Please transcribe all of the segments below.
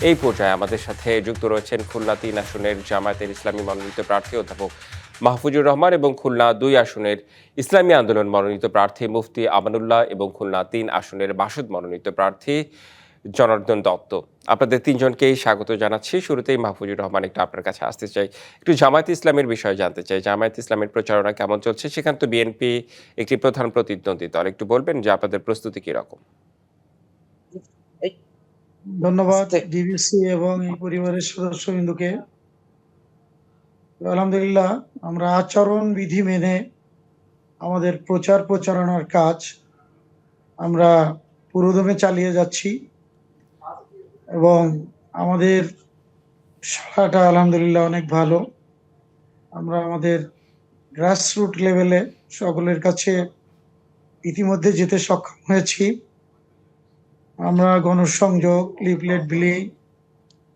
এই পর্যায়ে আমাদের সাথে যুক্ত রয়েছেন খুলনা ৩ আসনের জামায়াতের ইসলামী মনোনীত প্রার্থী অধ্যাপক মাহফুজুর রহমান এবং খুলনা ২ আসনের ইসলামী আন্দোলন মনোনীত প্রার্থী মুফতি আমানুল্লাহ এবং খুলনা ৩ আসনের বাসদ মনোনীত প্রার্থী জনার্দন দত্ত। আপনাদের তিনজনকেই স্বাগত জানাচ্ছি। শুরুতেই মাহফুজুর রহমান, একটু আপনার কাছে আসতে চাই। একটু জামায়াত ইসলামের বিষয়ে জানতে চাই। জামায়াত ইসলামের প্রচারণা কেমন চলছে? সেখানে তো বিএনপি একটি প্রধান প্রতিদ্বন্দ্বী দল। একটু বলবেন যে আপনাদের প্রস্তুতি কিরকম? ধন্যবাদ ডিবিসি এবং এই পরিবারের সদস্যবৃন্দকে। আলহামদুলিল্লাহ, আমরা আচরণ বিধি মেনে আমাদের প্রচারণার কাজ আমরা পুরোদমে চালিয়ে যাচ্ছি এবং আমাদের সাড়াটা আলহামদুলিল্লাহ অনেক ভালো। আমরা আমাদের গ্রাসরুট লেভেলে সকলের কাছে ইতিমধ্যে যেতে সক্ষম হয়েছি। আমরা গণসংযোগ, লিফলেট বিলি,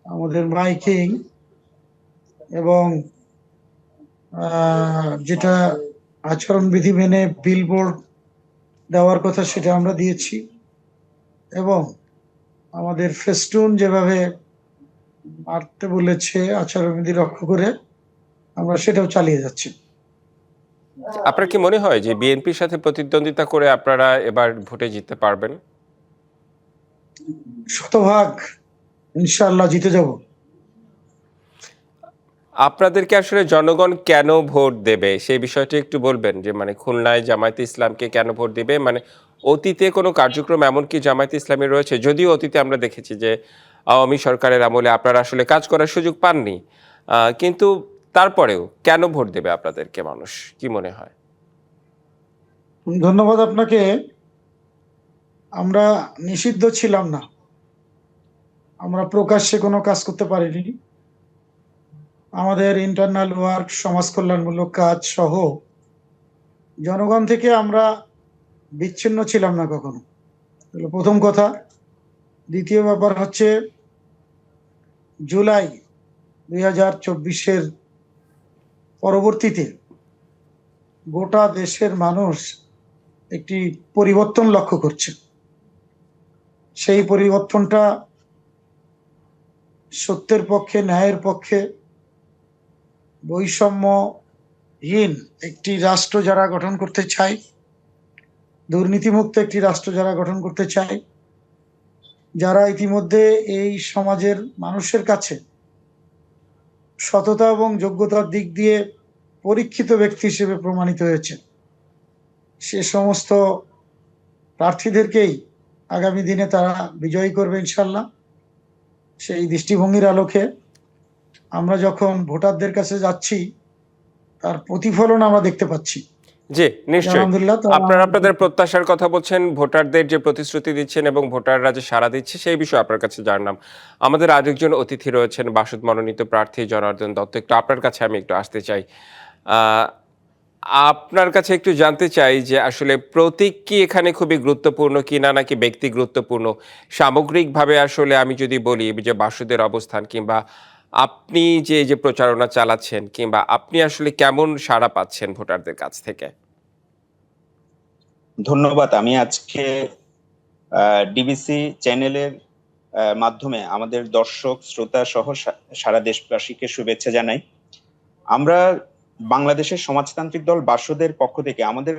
আমাদের মাইকিং এবং যেটা আচরণবিধি মেনে বিলবোর্ড দেওয়ার কথা সেটা আমরা দিয়েছি এবং আমাদের ফেস্টুন যেভাবে মারতে বলেছে আচরণবিধি রক্ষা করে আমরা সেটাও চালিয়ে যাচ্ছি। আপনার কি মনে হয় যে বিএনপির সাথে প্রতিদ্বন্দ্বিতা করে আপনারা এবার ভোটে জিততে পারবেন? শতভাগ ইনশাআল্লাহ জিতে যাব। আপনাদেরকে আসলে জনগণ কেন ভোট দেবে সেই বিষয়টি একটু বলবেন, যে মানে খুলনায় জামায়াতে ইসলামকে কেন ভোট দিবে? মানে অতীতে কোনো কার্যক্রম এমন কি জামায়াতে ইসলামী রয়েছে? যদিও অতীতে আমরা দেখেছি যে আওয়ামী সরকারের আমলে আপনারা আসলে কাজ করার সুযোগ পাননি, কিন্তু তারপরেও কেন ভোট দেবে আপনাদেরকে মানুষ, কি মনে হয়? ধন্যবাদ আপনাকে। আমরা নিষিদ্ধ ছিলাম না, আমরা প্রকাশ্যে কোনো কাজ করতে পারিনি। আমাদের ইন্টারনাল ওয়ার্ক, সমাজ কল্যাণমূলক কাজ সহ জনগণ থেকে আমরা বিচ্ছিন্ন ছিলাম না কখনো, প্রথম কথা। দ্বিতীয় ব্যাপার হচ্ছে জুলাই 2024-এর পরবর্তীতে গোটা দেশের মানুষ একটি পরিবর্তন লক্ষ্য করছে। সেই পরিবর্তনটা সত্যের পক্ষে, ন্যায়ের পক্ষে, বৈষম্যহীন একটি রাষ্ট্র যারা গঠন করতে চায়, দুর্নীতিমুক্ত একটি রাষ্ট্র যারা গঠন করতে চায়, যারা ইতিমধ্যে এই সমাজের মানুষের কাছে সততা এবং যোগ্যতার দিক দিয়ে পরীক্ষিত ব্যক্তি হিসেবে প্রমাণিত হয়েছে, সে সমস্ত প্রার্থীদেরকেই আগামী দিনে তারা বিজয়ী করবে ইনশাল্লাহ। সেই দৃষ্টিভঙ্গির আলোকে আমরা যখন ভোটারদের কাছে যাচ্ছি তার প্রতিফলন আমরা দেখতে পাচ্ছি। জি, নিশ্চয়ই। আলহামদুলিল্লাহ। আপনারা আপনাদের প্রত্যাশার কথা বলছেন, ভোটারদের যে প্রতিশ্রুতি দিচ্ছেন এবং ভোটাররা যে সাড়া দিচ্ছে সেই বিষয়ে আপনার কাছে জানলাম। আমাদের আরেকজন অতিথি রয়েছেন বাসদ মনোনীত প্রার্থী জনার্দন দত্ত। একটু আপনার কাছে আমি একটু আসতে চাই। আ আপনার কাছে একটু জানতে চাই যে আসলে প্রতীক কি এখানে খুবই গুরুত্বপূর্ণ কিনা, নাকি ব্যক্তি গুরুত্বপূর্ণ? সামগ্রিকভাবে আসলে আমি যদি বলি যে বাসদের অবস্থান, কিংবা আপনি যে এই যে প্রচারণা চালাচ্ছেন, কিংবা আপনি আসলে কেমন সাড়া পাচ্ছেন ভোটারদের কাছ থেকে? ধন্যবাদ। আমি আজকে ডিবিসি চ্যানেলের মাধ্যমে আমাদের দর্শক শ্রোতা সহ সারা দেশবাসীকে শুভেচ্ছা জানাই। আমরা বাংলাদেশের সমাজতান্ত্রিক দল বাসদের পক্ষ থেকে আমাদের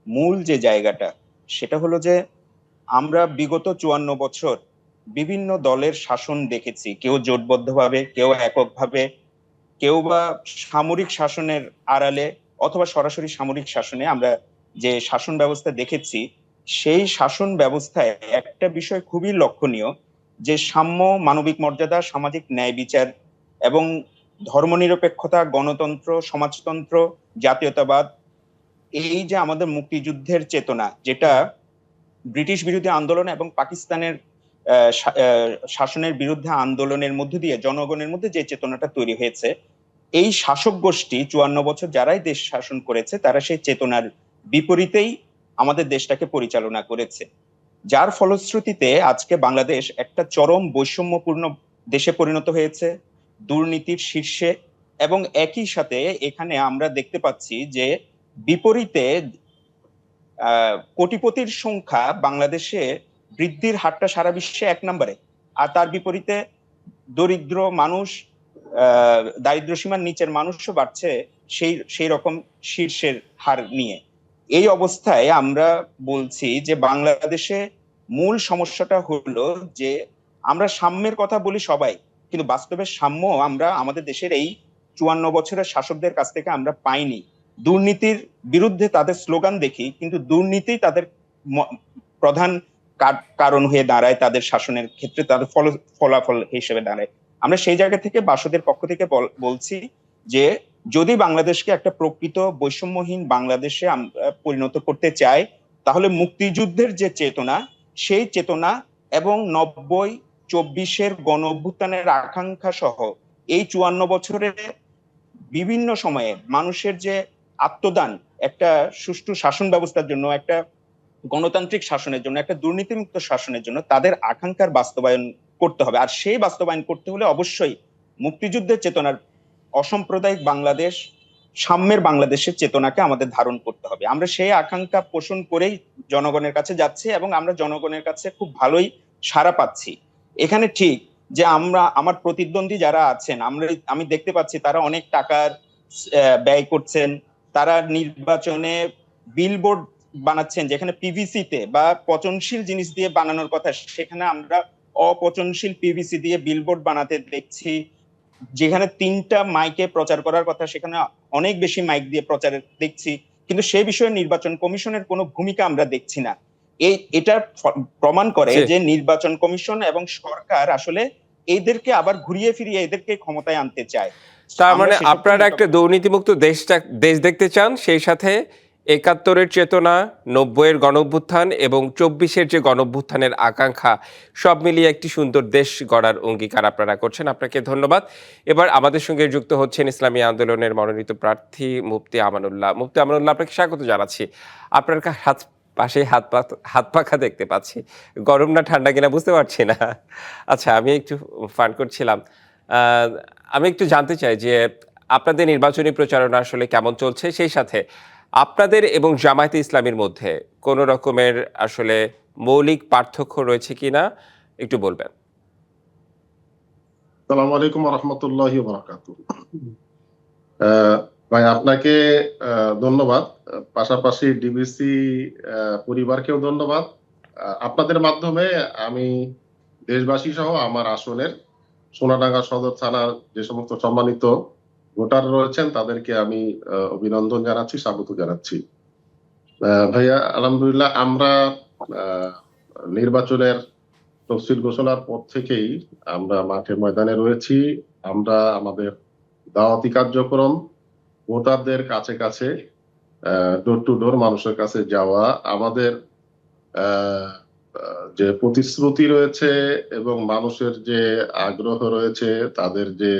মূল যে জায়গাটা সেটা হলো যে আমরা বিগত 54 বছর বিভিন্ন দলের শাসন দেখেছি, কেউ জোটবদ্ধভাবে, কেউ এককভাবে, কেউ বা সামরিক শাসনের আড়ালে অথবা সরাসরি সামরিক শাসনে। আমরা যে শাসন ব্যবস্থা দেখেছি সেই শাসন ব্যবস্থায় একটা বিষয় খুবই লক্ষণীয়, যে সাম্য, মানবিক মর্যাদা, সামাজিক ন্যায় বিচার এবং ধর্মনিরপেক্ষতা, গণতন্ত্র, সমাজতন্ত্র, জাতীয়তাবাদ, এই যে আমাদের মুক্তিযুদ্ধের চেতনা, যেটা ব্রিটিশ বিরোধী আন্দোলন এবং পাকিস্তানের শাসনের বিরুদ্ধে আন্দোলনের মধ্য দিয়ে জনগণের মধ্যে যে চেতনাটা তৈরি হয়েছে, এই শাসক গোষ্ঠী 54 বছর যারাই দেশ শাসন করেছে তারা সেই চেতনার বিপরীতেই আমাদের দেশটাকে পরিচালনা করেছে। যার ফলশ্রুতিতে আজকে বাংলাদেশ একটা চরম বৈষম্যপূর্ণ দেশে পরিণত হয়েছে, দুর্নীতির শীর্ষে। এবং একই সাথে এখানে আমরা দেখতে পাচ্ছি যে বিপরীতে কোটিপতির সংখ্যা বাংলাদেশে বৃদ্ধির হারটা সারা বিশ্বে 1 নম্বরে, আর তার বিপরীতে দরিদ্র মানুষ, দারিদ্র সীমার নিচের মানুষও বাড়ছে সেই রকম শীর্ষের হার নিয়ে। এই অবস্থায় আমরা বলছি যে বাংলাদেশে মূল সমস্যাটা হলো যে আমরা সাম্যের কথা বলি সবাই, কিন্তু বাস্তবে সাম্য আমরা আমাদের দেশের এই 54 বছরের শাসকদের কাছ থেকে আমরা পাইনি। দুর্নীতির বিরুদ্ধে তাদের স্লোগান দেখি, কিন্তু দুর্নীতি তাদের প্রধান কারণ হয়ে দাঁড়ায়, তাদের শাসনের ক্ষেত্রে তাদের ফলাফল হিসেবে দাঁড়ায়। আমরা সেই জায়গা থেকে বাসদের পক্ষ থেকে বলছি যে যদি বাংলাদেশকে একটা প্রকৃত বৈষম্যহীন বাংলাদেশে পরিণত করতে চায়, তাহলে মুক্তিযুদ্ধের যে চেতনা, সেই চেতনা এবং 90-24-এর গণ অভ্যুত্থানের আকাঙ্ক্ষা সহ এই 54 বছরের বিভিন্ন সময়ে মানুষের যে আত্মদান, একটা সুষ্ঠু শাসন ব্যবস্থার জন্য, একটা গণতান্ত্রিক শাসনের জন্য, একটা দুর্নীতিমুক্ত শাসনের জন্য তাদের আকাঙ্ক্ষার বাস্তবায়ন করতে হবে। আর সেই বাস্তবায়ন করতে হলে অবশ্যই মুক্তিযুদ্ধের চেতনার, অসাম্প্রদায়িক বাংলাদেশ, সাম্যের বাংলাদেশের চেতনাকে আমাদের ধারণ করতে হবে। আমরা সেই আকাঙ্ক্ষা পোষণ করেই জনগণের কাছে যাচ্ছি এবং আমরা জনগণের কাছে খুব ভালোই সাড়া পাচ্ছি। এখানে ঠিক যে আমার প্রতিদ্বন্দ্বী যারা আছেন, আমি দেখতে পাচ্ছি তারা অনেক টাকার ব্যয় করছেন, তারা নির্বাচনে বিলবোর্ড বানাচ্ছেন যেখানে পিভিসিতে বা পচনশীল জিনিস দিয়ে বানানোর কথা, সেখানে আমরা অপচনশীল পিভিসি দিয়ে বিলবোর্ড বানাতে দেখছি। যেখানে 3টা মাইকে প্রচার করার কথা, সেখানে অনেক বেশি মাইক দিয়ে প্রচার দেখছি, কিন্তু সেই বিষয়ে নির্বাচন কমিশনের কোনো ভূমিকা আমরা দেখছি না। এটা প্রমাণ করে যে নির্বাচন কমিশন এবং সরকার আসলে এদেরকে আবার ঘুরিয়ে ফিরিয়ে এদেরকে ক্ষমতায় আনতে চায়। তার মানে আপনারা একটা দুর্নীতিমুক্ত দেশ দেখতে চান, সেই সাথে ৭১-এর চেতনা, ৯০-এর গণঅভ্যুত্থান এবং ২৪-এর যে গণঅভ্যুত্থানের আকাঙ্ক্ষা, সব মিলিয়ে একটি সুন্দর দেশ গড়ার অঙ্গীকার আপনারা করছেন। আপনাকে ধন্যবাদ। এবার আমাদের সঙ্গে যুক্ত হচ্ছেন ইসলামী আন্দোলনের মনোনীত প্রার্থী মুফতি আমানুল্লাহ। মুফতি আমানুল্লাহ, আপনাকে স্বাগত জানাচ্ছি। আপনার পাশে হাত পাখা দেখতে পাচ্ছি, গরম না ঠান্ডা কিনা বুঝতে পারছি না। আচ্ছা, আমি একটু ফান করছিলাম। আমি একটু জানতে চাই যে আপনাদের নির্বাচনী প্রচারণা আসলে কেমন চলছে, সেই সাথে আপনাদের এবং জামায়াতে ইসলামীর মধ্যে কোনো রকমের আসলে মৌলিক পার্থক্য রয়েছে কিনা একটু বলবেন। আসসালামু আলাইকুম ওয়া রাহমাতুল্লাহি ওয়া বারাকাতুহু। ভাই, আপনাকে ধন্যবাদ, পাশাপাশি ডিবিসি পরিবারকেও ধন্যবাদ। আপনাদের মাধ্যমে আমি দেশবাসী সহ আমার আসনের সোনাডাঙ্গা সদর থানার যে সমস্ত সম্মানিত ভোটার রয়েছেন তাদেরকে আমি অভিনন্দন জানাচ্ছি, স্বাগত জানাচ্ছি। ভাইয়া, আলহামদুলিল্লাহ আমরা নির্বাচনের তফসিল ঘোষণার পর থেকেই আমরা মাঠে ময়দানে রয়েছি। আমরা আমাদের দাওয়াতি কার্যক্রম, ভোটারদের কাছে কাছে, ডোর টু ডোর মানুষের কাছে যাওয়া, আমাদের যে প্রতিশ্রুতি রয়েছে এবং মানুষের যে আগ্রহ রয়েছে, তাদের যে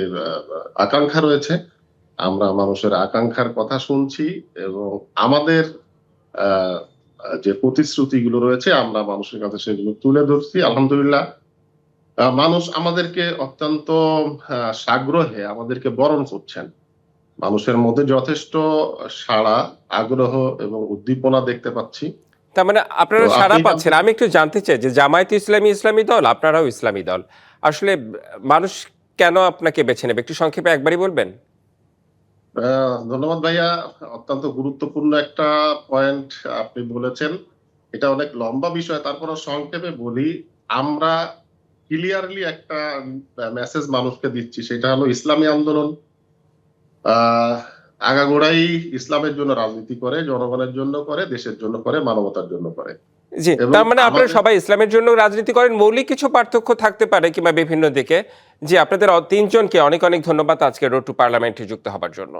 আকাঙ্ক্ষা রয়েছে, আমরা মানুষের আকাঙ্ক্ষার কথা শুনছি এবং আমাদের যে প্রতিশ্রুতিগুলো রয়েছে আমরা মানুষের কাছে সেগুলো তুলে ধরছি। আলহামদুলিল্লাহ, মানুষ আমাদেরকে অত্যন্ত সাগ্রহে আমাদেরকে বরণ করছেন। মানুষের মধ্যে যথেষ্ট সাড়া, আগ্রহ এবং উদ্দীপনা দেখতে পাচ্ছি। তার মানে আপনারা সাড়া পাচ্ছেন। আমি একটু জানতে চাই যে জামায়াতে ইসলামী দল, আপনারাও ইসলামী দল, আসলে মানুষ কেন আপনাকে বেছে নেবে, একটু সংক্ষেপে একবারই বলবেন। ধন্যবাদ ভাইয়া, অত্যন্ত গুরুত্বপূর্ণ একটা পয়েন্ট আপনি বলেছেন। এটা অনেক লম্বা বিষয়, তারপরে সংক্ষেপে বলি। আমরা ক্লিয়ারলি একটা মেসেজ মানুষকে দিচ্ছি, সেটা হলো ইসলামী আন্দোলন আগাগোড়াই ইসলামের জন্য রাজনীতি করে, জনগণের জন্য করে, দেশের জন্য করে, মানবতার জন্য করে। জি, তার মানে আপনারা সবাই ইসলামের জন্য রাজনীতি করেন। মৌলিক কিছু পার্থক্য থাকতে পারে কিংবা বিভিন্ন দিকে। জি, আপনাদের 3জনকে অনেক অনেক ধন্যবাদ আজকে রোড টু পার্লামেন্টে যুক্ত হবার জন্য।